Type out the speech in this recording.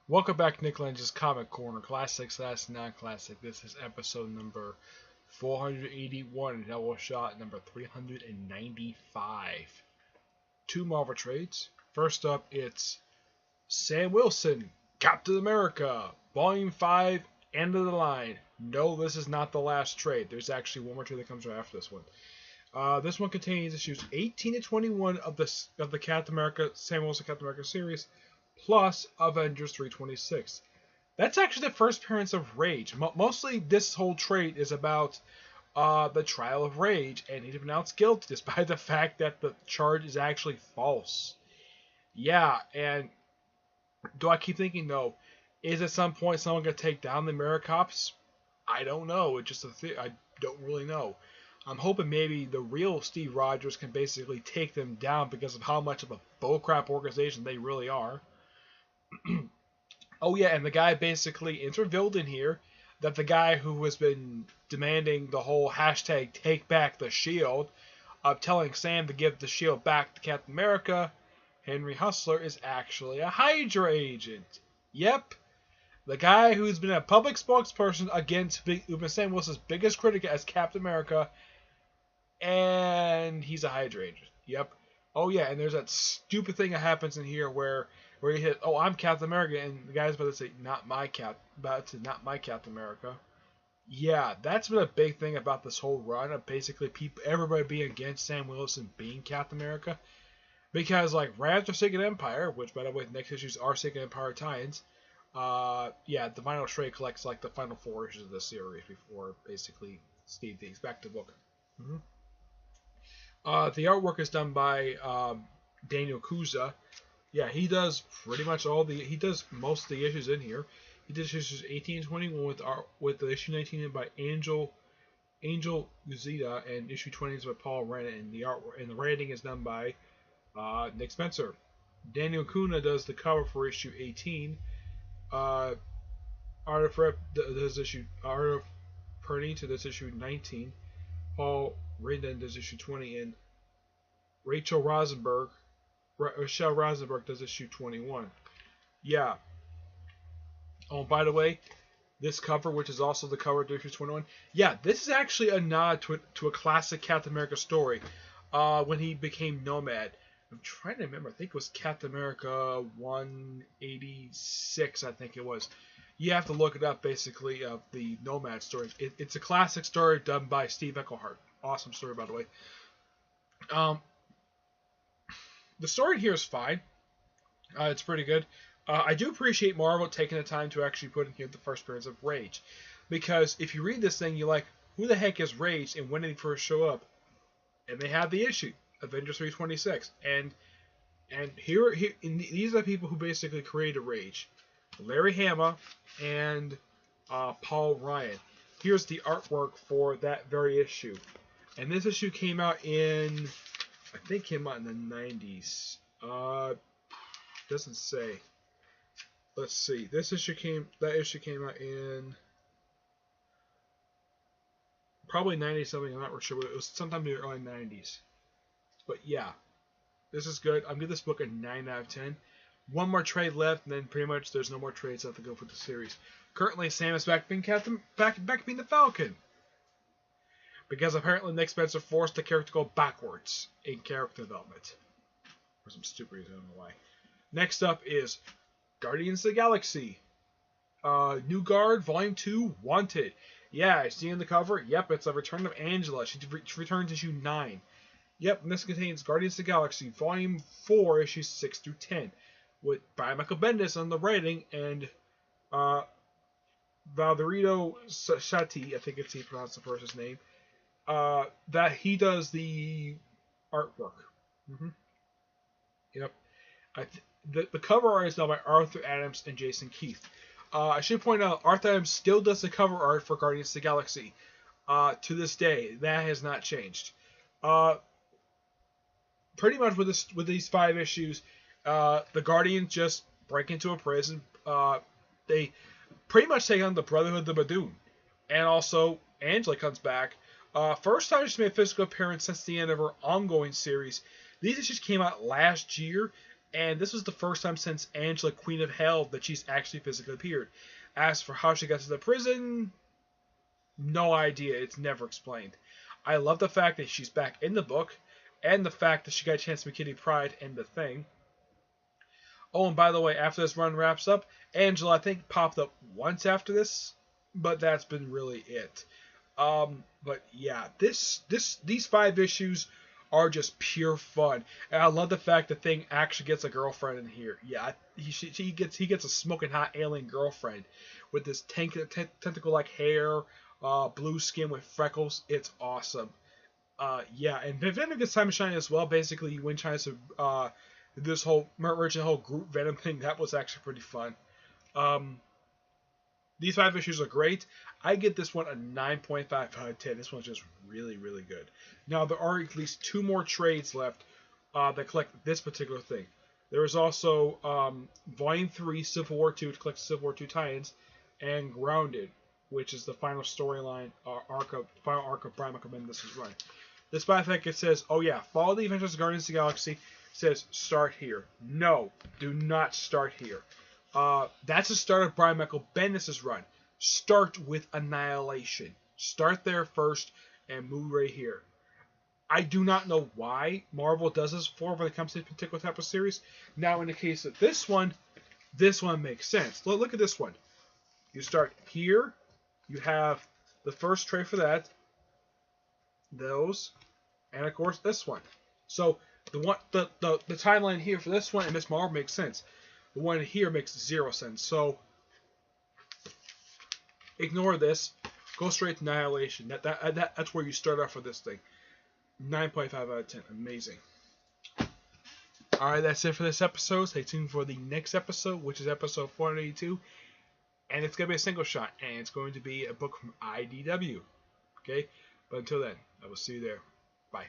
Welcome back, Nick Lenz's Comic Corner, classics slash non-classic. This is episode number 481, Doubleshot number 395. Two Marvel trades. First up, it's Sam Wilson, Captain America, Volume 5, End of the Line. No, this is not the last trade. There's actually one more trade that comes right after this one. This one contains issues 18 to 21 of the Captain America, Sam Wilson Captain America series, plus Avengers 326. That's actually the first appearance of Rage. Mostly, this whole trade is about the trial of Rage, and he's pronounced guilty despite the fact that the charge is actually false. Yeah, and do I keep thinking, though, is at some point someone going to take down the Americops? I don't know. It's just I don't really know. I'm hoping maybe the real Steve Rogers can basically take them down because of how much of a bullcrap organization they really are. Oh yeah, and the guy basically interviewed in here that the guy who has been demanding the whole hashtag take back the shield, telling Sam to give the shield back to Captain America, Henry Hustler, is actually a Hydra agent. Yep. The guy who's been a public spokesperson against who's been Sam Wilson's biggest critic as Captain America, and he's a Hydra agent. Yep. Oh yeah, and there's that stupid thing that happens in here where you hit, oh, I'm Captain America, and the guy's about to say, not my Captain America. Yeah, that's been a big thing about this whole run of basically everybody being against Sam Wilson being Captain America, because like right after Secret Empire, which by the way, the next issues are Secret Empire tie-ins. Yeah, the final trade collects like the final 4 issues of the series before basically Steve takes back to the book. Mm-hmm. The artwork is done by Daniel Kuza. Yeah, he does pretty much he does most of the issues in here. He did issues 18 and 21 with the issue 19 by Angel Uzita, and issue 20 is by Paul Renna, and the artwork and the writing is done by Nick Spencer. Daniel Kuna does the cover for issue 18. Art of Pernita does issue 19. Paul Renna does issue 20, and Rachel Rosenberg does issue 21. Yeah. Oh, by the way, this cover, which is also the cover of issue 21, yeah, this is actually a nod to a classic Captain America story when he became Nomad. I'm trying to remember. I think it was Captain America 186, I think it was. You have to look it up, basically, of the Nomad story. It's a classic story done by Steve Englehart. Awesome story, by the way. The story here is fine. It's pretty good. I do appreciate Marvel taking the time to actually put in here the first appearance of Rage. Because if you read this thing, you're like, who the heck is Rage and when did he first show up? And they have the issue, Avengers 326. And these are the people who basically created Rage. Larry Hama and Paul Ryan. Here's the artwork for that very issue. And this issue came out in... I think came out in the 90s. Doesn't say. Let's see. That issue came out in probably 90 something. I'm not really sure, but it was sometime in the early 90s. But yeah, this is good. I'm giving this book a 9 out of 10. One more trade left, and then pretty much there's no more trades left to go for the series. Currently, Sam is back being back being the Falcon. Because apparently Nick Spencer forced the character to go backwards in character development. For some stupid reason, I don't know why. Next up is Guardians of the Galaxy. New Guard, Volume 2, Wanted. Yeah, I see on the cover. Yep, it's a return of Angela. She returns issue 9. Yep, and this contains Guardians of the Galaxy, Volume 4, issues 6 through 10. By Michael Bendis on the writing, and Valerido Shati, I think it's he pronounced the person's name. That he does the artwork. Mm-hmm. Yep. The cover art is done by Arthur Adams and Jason Keith. I should point out, Arthur Adams still does the cover art for Guardians of the Galaxy. To this day, that has not changed. Pretty much with these 5 issues, the Guardians just break into a prison. They pretty much take on the Brotherhood of the Badoon, and also Angela comes back. First time she's made a physical appearance since the end of her ongoing series. These issues came out last year, And this was the first time since Angela, Queen of Hell, that she's actually physically appeared. As for how she got to the prison, no idea. It's never explained. I love the fact that she's back in the book, and the fact that she got a chance to meet Kitty Pryde in the Thing. Oh, and by the way, after this run wraps up, Angela, I think, popped up once after this, but that's been really it. But yeah, these 5 issues are just pure fun, and I love the fact the Thing actually gets a girlfriend in here. Yeah, he gets a smoking hot alien girlfriend with this tentacle like hair, blue skin with freckles. It's awesome. Yeah, and Venom gets time to shine as well. Basically, you win tries to this whole merging the whole group Venom thing. That was actually pretty fun. These 5 issues are great. I give this one a 9.5 out of 10. This one's just really, really good. Now, there are at least 2 more trades left that collect this particular thing. There is also Volume 3, Civil War 2, to collect Civil War 2 tie-ins, and Grounded, which is the final storyline final arc of Brian Michael Bendis' run. Despite the fact it says, oh yeah, follow the adventures of Guardians of the Galaxy, it says start here. No, do not start here. That's the start of Brian Michael Bendis' run. Start with Annihilation. Start there first and move right here. I do not know why Marvel does this for when it comes to this particular type of series. Now, in the case of this one makes sense. Look at this one. You start here. You have the first trade for that. Those. And, of course, this one. So, the timeline here for this one and Miss Marvel makes sense. The one here makes 0 sense. So, ignore this. Go straight to Annihilation. That's where you start off with this thing. 9.5 out of 10. Amazing. Alright, that's it for this episode. Stay tuned for the next episode, which is episode 482. And it's going to be a single shot. And it's going to be a book from IDW. Okay? But until then, I will see you there. Bye.